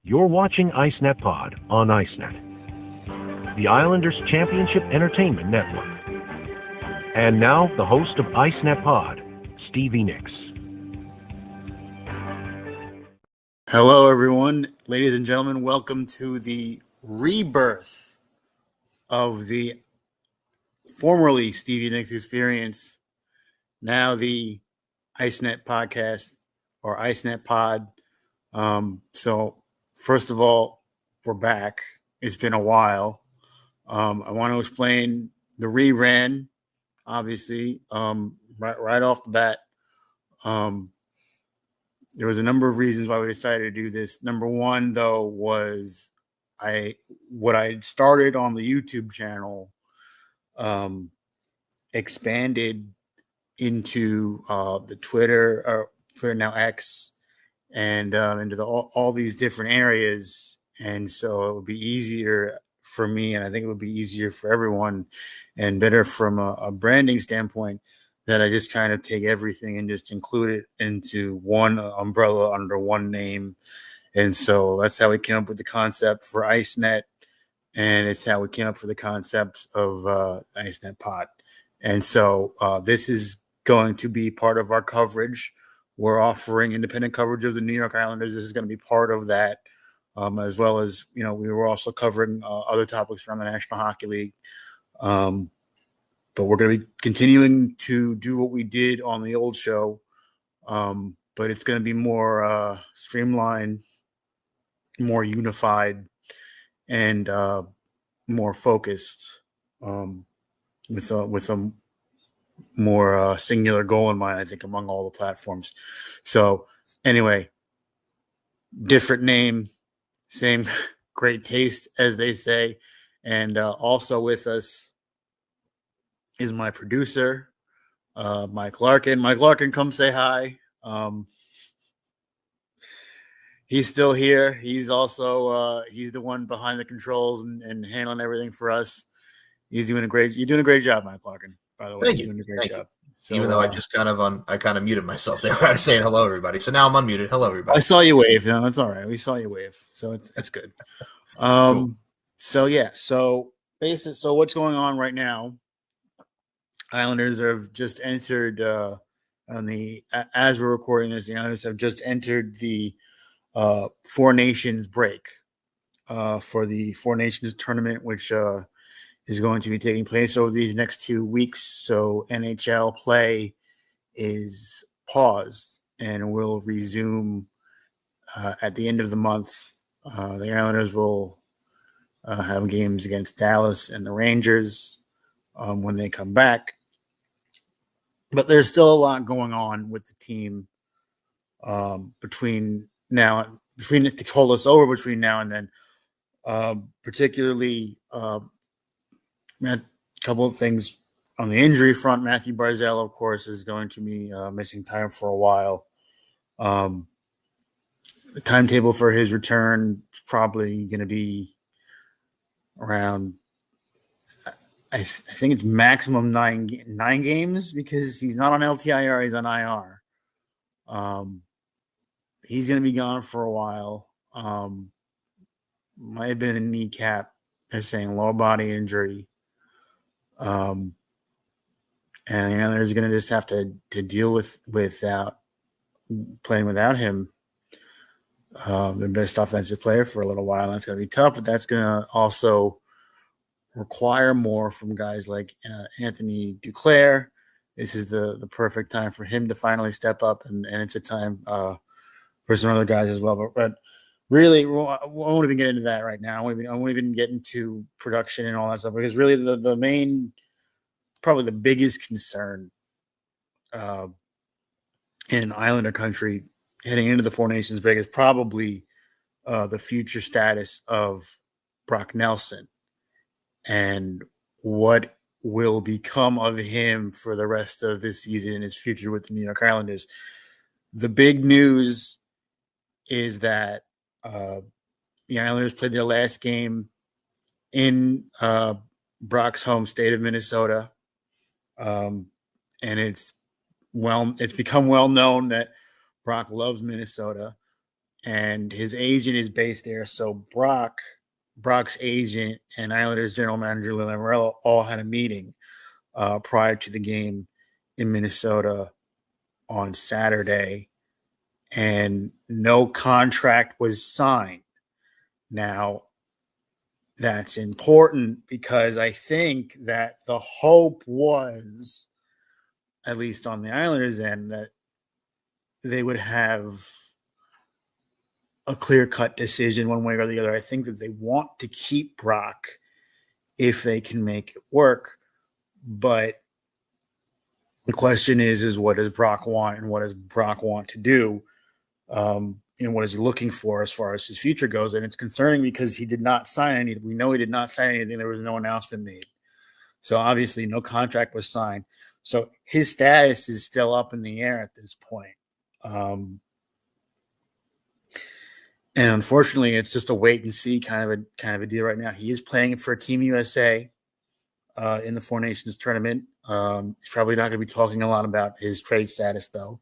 You're watching IceNetPod on IceNet, the Islanders Championship Entertainment Network. And now, the host of IceNetPod, Stevie Nicks. Hello, everyone. Ladies and gentlemen, welcome to the rebirth of the formerly Stevie Nicks Experience, now the IceNet Podcast or IceNetPod. So, first of all, we're back. It's been a while. I want to explain the rebrand, obviously, right off the bat. There was a number of reasons why we decided to do this. Number one, though, was what I had started on the YouTube channel expanded into the Twitter now X, and into all these different areas. And so it would be easier for me, and I think it would be easier for everyone, and better from a branding standpoint, that I just kind of take everything and just include it into one umbrella under one name. And so that's how we came up with the concept for IceNet, and it's how we came up with the concept of IceNetPod. And so this is going to be part of our coverage. We're offering independent coverage of the New York Islanders. This is going to be part of that, as well as, we were also covering other topics from the National Hockey League. But we're going to be continuing to do what we did on the old show, but it's going to be more streamlined, more unified, and more focused, with a more singular goal in mind, I think, among all the platforms. So anyway, different name, same great taste, as they say. And also with us is my producer, Mike Larkin. Mike Larkin, come say hi. He's still here. He's also he's the one behind the controls and handling everything for us. You're doing a great job, Mike Larkin. By the way, Thank you're you. doing a great job. So, even though I just kind of muted myself there. I was saying hello, everybody. So now I'm unmuted. Hello, everybody. I saw you wave. No, it's all right. We saw you wave, so it's good. Cool. So yeah. So basically, so what's going on right now? Islanders have just entered as we're recording this. The Islanders have just entered the Four Nations break for the Four Nations tournament, which is going to be taking place over these next 2 weeks. So NHL play is paused and will resume at the end of the month. The Islanders will have games against Dallas and the Rangers when they come back. But there's still a lot going on with the team between to hold us over between now and then. Particularly, a couple of things on the injury front. Matthew Barzal, of course, is going to be missing time for a while. The timetable for his return is probably going to be around, I think it's maximum nine games, because he's not on LTIR, he's on IR. He's going to be gone for a while. Might have been a kneecap. They're saying lower body injury. And there's going to just have to deal without playing without him, their best offensive player, for a little while. That's going to be tough, but that's going to also require more from guys like Anthony Duclair. This is the perfect time for him to finally step up, and it's a time for some other guys as well. But really, I won't even get into that right now. I won't even get into production and all that stuff, because really the main, probably the biggest concern in Islander country heading into the Four Nations break is probably the future status of Brock Nelson and what will become of him for the rest of this season and his future with the New York Islanders. The big news is that the Islanders played their last game in Brock's home state of Minnesota, and it's become well known that Brock loves Minnesota, and his agent is based there. So Brock's agent and Islanders general manager Lou Lamoriello all had a meeting prior to the game in Minnesota on Saturday, and no contract was signed. Now, that's important because I think that the hope was, at least on the Islanders' end, that they would have a clear-cut decision one way or the other. I think that they want to keep Brock if they can make it work, but the question is what does Brock want and what does Brock want to do? And what is he looking for as far as his future goes? And it's concerning because he did not sign anything. We know he did not sign anything. There was no announcement made. So obviously no contract was signed. So his status is still up in the air at this point. And unfortunately, it's just a wait and see kind of a deal right now. He is playing for Team USA in the Four Nations tournament. He's probably not going to be talking a lot about his trade status, though,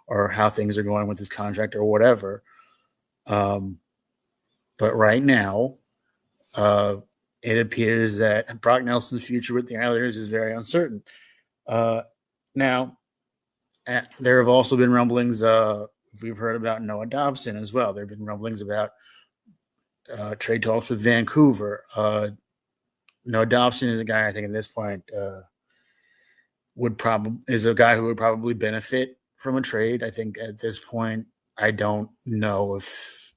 or how things are going with his contract or whatever. But right now, it appears that Brock Nelson's future with the Islanders is very uncertain. Now, there have also been rumblings. We've heard about Noah Dobson as well. There have been rumblings about trade talks with Vancouver. Noah Dobson is a guy I think at this point is a guy who would probably benefit from a trade. I think at this point, I don't know if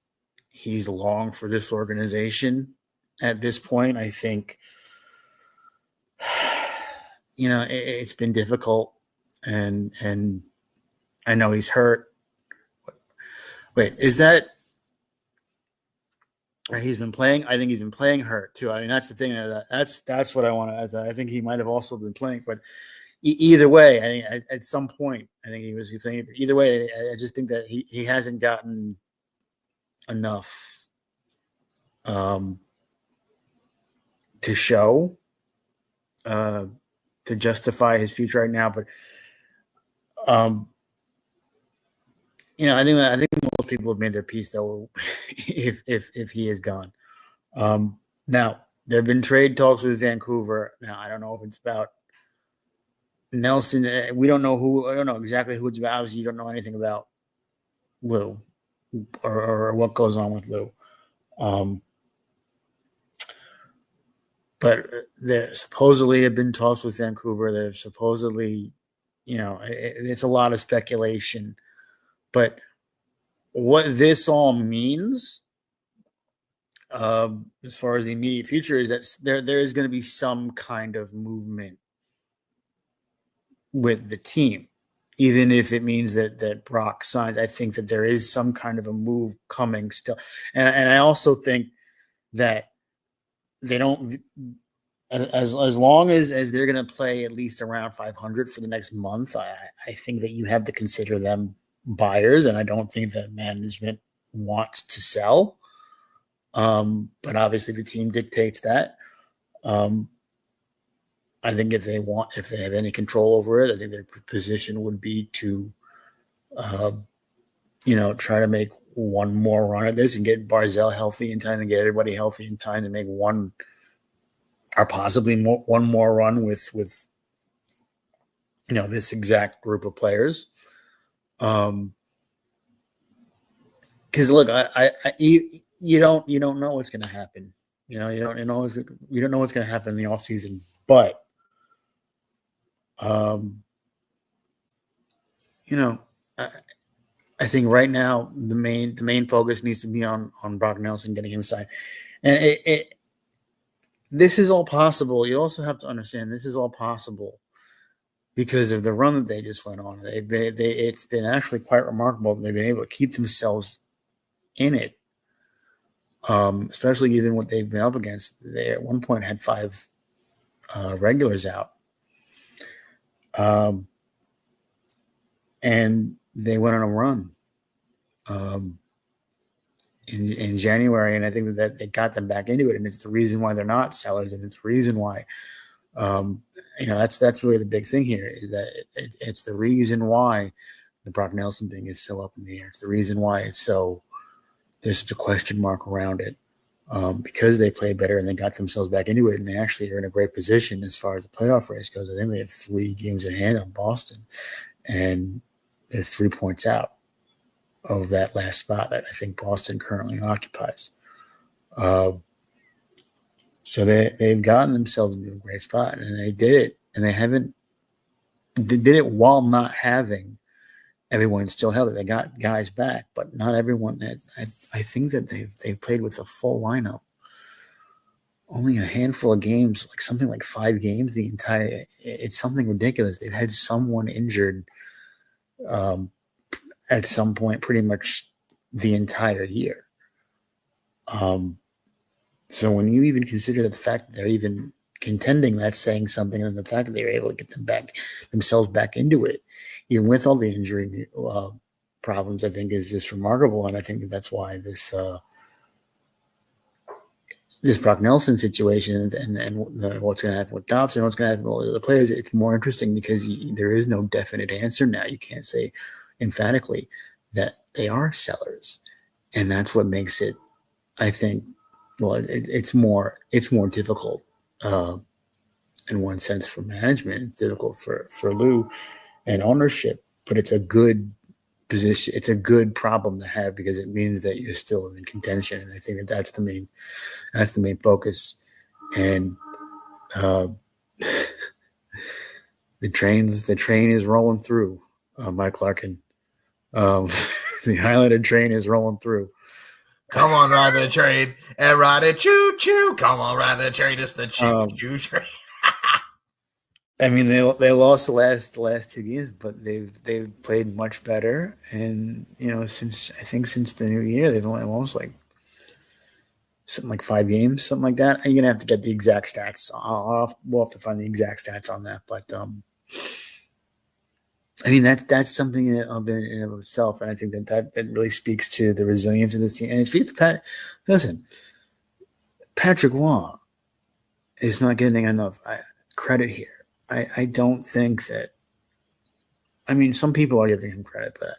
he's long for this organization. At this point, I think, it's been difficult, and I know he's hurt. Wait, is that he's been playing? I think he's been playing hurt too. I mean, that's the thing. That's what I want to. I think he might have also been playing, but either way, I think at some point, I think he was playing. Either way, I just think that he hasn't gotten enough to show to justify his future right now. But I think most people have made their peace though if he is gone. Now there have been trade talks with Vancouver. Now I don't know if it's about Nelson. We don't know who. I don't know exactly who it's about. Obviously, you don't know anything about Lou or what goes on with Lou. But there supposedly have been talks with Vancouver. There's supposedly, it's a lot of speculation. But what this all means, as far as the immediate future, is that there is going to be some kind of movement with the team, even if it means that Brock signs. I think that there is some kind of a move coming still, and I also think that they don't, as long as they're going to play at least around 500 for the next month. I think that you have to consider them buyers, and I don't think that management wants to sell. But obviously the team dictates that. I think if they have any control over it, I think their position would be to, try to make one more run at this and get Barzal healthy in time and get everybody healthy in time to make one or possibly one more run with this exact group of players. Because look, you don't know what's going to happen. You don't know what's going to happen in the offseason, but I think right now the main focus needs to be on Brock Nelson, getting him signed, and this is all possible. You also have to understand this is all possible because of the run that they just went on. It's been actually quite remarkable that they've been able to keep themselves in it, especially given what they've been up against. They at one point had 5 regulars out, and they went on a run in January, and I think that they got them back into it, and it's the reason why they're not sellers, and it's the reason why that's really the big thing here is that it's the reason why the Brock Nelson thing is so up in the air. It's the reason why it's so there's such a question mark around it. Because they played better and they got themselves back into it, and they actually are in a great position as far as the playoff race goes. I think they have 3 games in hand on Boston, and they're 3 points out of that last spot that I think Boston currently occupies. So they've gotten themselves into a great spot, and they did it, and they did it while not having everyone still healthy. They got guys back, but not everyone. I think that they've played with a full lineup. Only a handful of games, like something like 5 games. It's something ridiculous. They've had someone injured at some point, pretty much the entire year. So when you even consider the fact that they're even contending, that's saying something, and the fact that they were able to get themselves back into it, even with all the injury problems, I think is just remarkable. And I think that's why this Brock Nelson situation and what's going to happen with Dobson, what's going to happen with all the other players, it's more interesting because there is no definite answer now. You can't say emphatically that they are sellers, and that's what makes it, I think, it's more difficult in one sense for management. It's difficult for Lou and ownership, but it's a good position. It's a good problem to have because it means that you're still in contention, and I think that's the main focus. And the train is rolling through. Mike Larkin, the Islander train is rolling through. Come on, ride the train and ride it, choo choo. Come on, ride the train. It's the choo choo train. I mean, they lost the last 2 games, but they've played much better. And since the new year, they've only lost like something like 5 games, something like that. You're gonna have to get the exact stats. We'll have to find the exact stats on that. But I mean, that's something in and of itself, and I think that really speaks to the resilience of this team. And it speaks to Patrick Waugh is not getting enough credit here. I don't think that. I mean, some people are giving him credit, but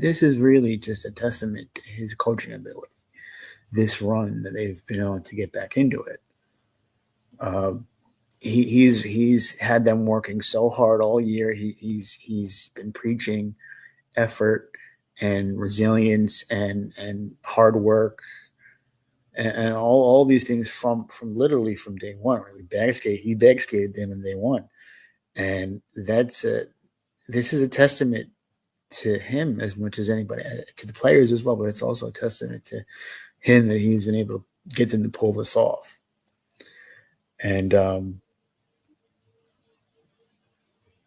this is really just a testament to his coaching ability. This run that they've been able to get back into it. He's had them working so hard all year. He's been preaching effort and resilience and hard work and all these things from literally from day one. Really, he bag skated them in day one, and this is a testament to him as much as anybody, to the players as well. But it's also a testament to him that he's been able to get them to pull this off. And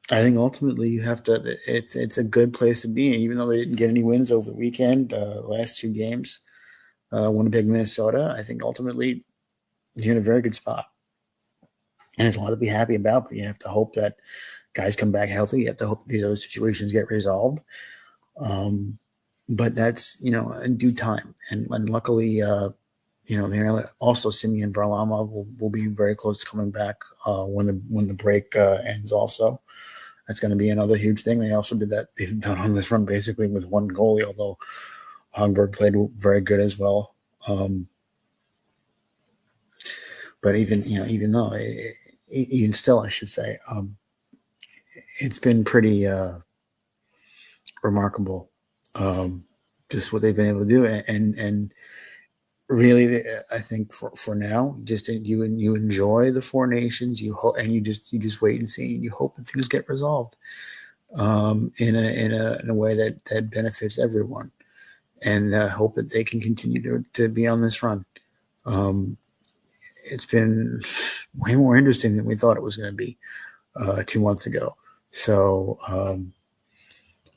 I think ultimately you have to. It's a good place to be, even though they didn't get any wins over the weekend. Last 2 games, Winnipeg, Minnesota. I think ultimately you're in a very good spot, and there's a lot to be happy about. But you have to hope that guys come back healthy. You have to hope that these other situations get resolved. But that's in due time, and luckily, they're also Simeon Varlamov will be very close to coming back when the break ends. Also, that's going to be another huge thing. They also did that. They've done on this run basically with one goalie, although Hogberg played very good as well. But even still, I should say, it's been pretty remarkable, just what they've been able to do, and really, I think for now, just you enjoy the 4 nations. You hope, and you just wait and see. And you hope that things get resolved in a way that benefits everyone, and hope that they can continue to be on this run. It's been way more interesting than we thought it was going to be 2 months ago. So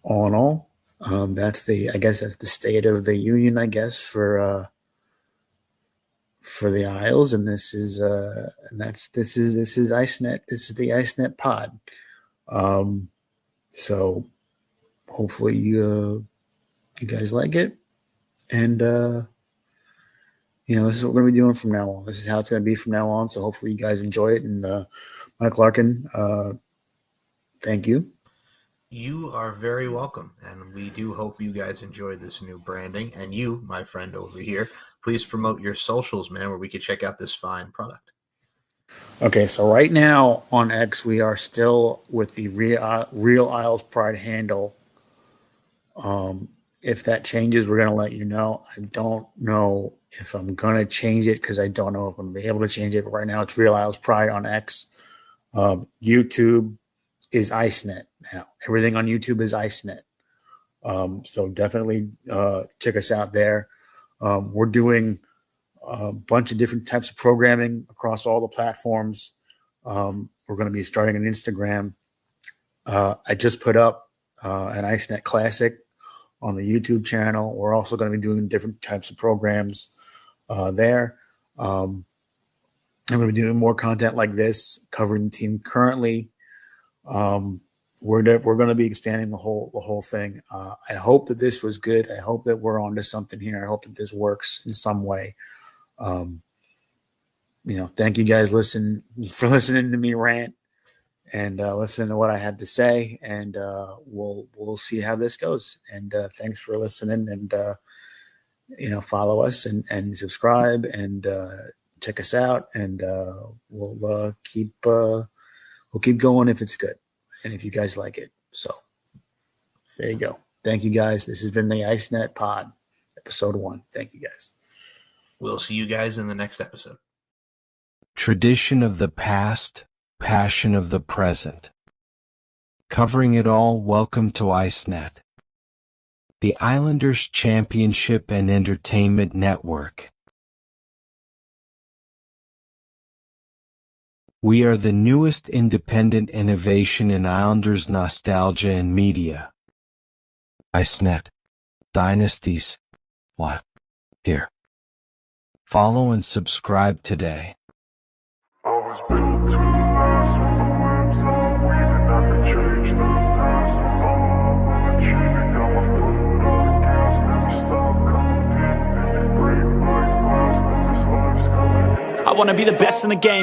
all in all, that's the state of the union, I guess, for the Isles, and this is IceNet. This is the IceNetPod. So hopefully you guys like it, and this is what we're gonna be doing from now on. This is how it's gonna be from now on. So hopefully you guys enjoy it. And Mike Larkin, thank you. You are very welcome, and we do hope you guys enjoy this new branding. And you, my friend over here, please promote your socials, man, where we can check out this fine product. Okay, so right now on X, we are still with the Real Isles Pride handle. If that changes, we're going to let you know. I don't know if I'm going to change it because I don't know if I'm going to be able to change it. But right now, it's Real Isles Pride on X. YouTube is IceNet now. Everything on YouTube is IceNet. So definitely check us out there. We're doing a bunch of different types of programming across all the platforms. We're going to be starting an Instagram. I just put up an IceNet Classic on the YouTube channel. We're also going to be doing different types of programs there. I'm going to be doing more content like this, covering the team currently. We're going to be expanding the whole thing. I hope that this was good. I hope that we're onto something here. I hope that this works in some way. Thank you guys for listening to me rant and listening to what I had to say. And we'll see how this goes. And thanks for listening. And follow us and subscribe and check us out. And we'll keep going if it's good and if you guys like it. So there you go. Thank you guys. This has been the IceNetPod, episode 1. Thank you guys. We'll see you guys in the next episode. Tradition of the past, passion of the present. Covering it all, welcome to IceNet, the Islanders Championship and Entertainment Network. We are the newest independent innovation in Islanders nostalgia and media. IceNet. Dynasties. What? Here. Follow and subscribe today. I was built to last when the waves are weaving. I could change the past. I'm achieving. Got my foot on the gas, never stop competing. If you break my glass, then this life's coming. I wanna be the best in the game.